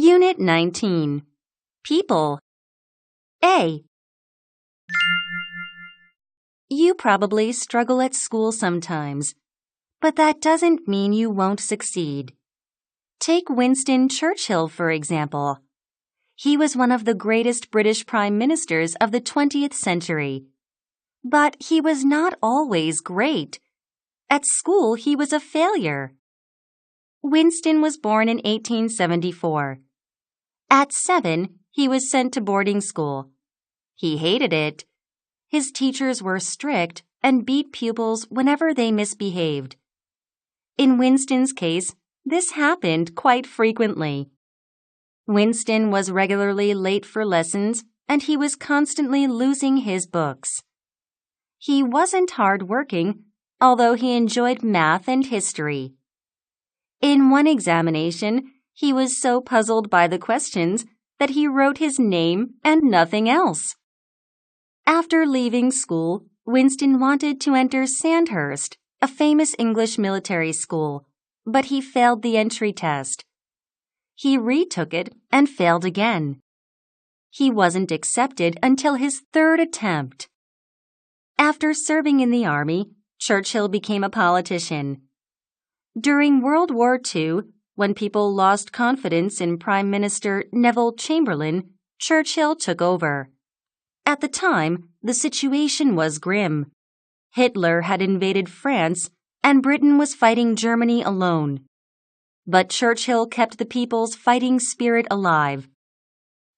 Unit 19. People. A. You probably struggle at school sometimes, but that doesn't mean you won't succeed. Take Winston Churchill, for example. He was one of the greatest British prime ministers of the 20th century. But he was not always great. At school, he was a failure. Winston was born in 1874. At 7, he was sent to boarding school. He hated it. His teachers were strict and beat pupils whenever they misbehaved. In Winston's case, this happened quite frequently. Winston was regularly late for lessons, and he was constantly losing his books. He wasn't hard-working, although he enjoyed math and history. In one examination, he was so puzzled by the questions that he wrote his name and nothing else. After leaving school, Winston wanted to enter Sandhurst, a famous English military school, but he failed the entry test. He retook it and failed again. He wasn't accepted until his 3rd attempt. After serving in the army, Churchill became a politician. During World War II, when people lost confidence in Prime Minister Neville Chamberlain, Churchill took over. At the time, the situation was grim. Hitler had invaded France, and Britain was fighting Germany alone. But Churchill kept the people's fighting spirit alive.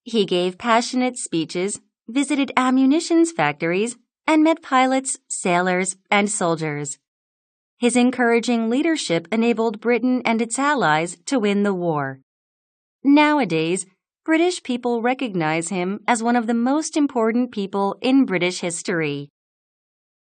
He gave passionate speeches, visited ammunition factories, and met pilots, sailors, and soldiers. His encouraging leadership enabled Britain and its allies to win the war. Nowadays, British people recognize him as one of the most important people in British history.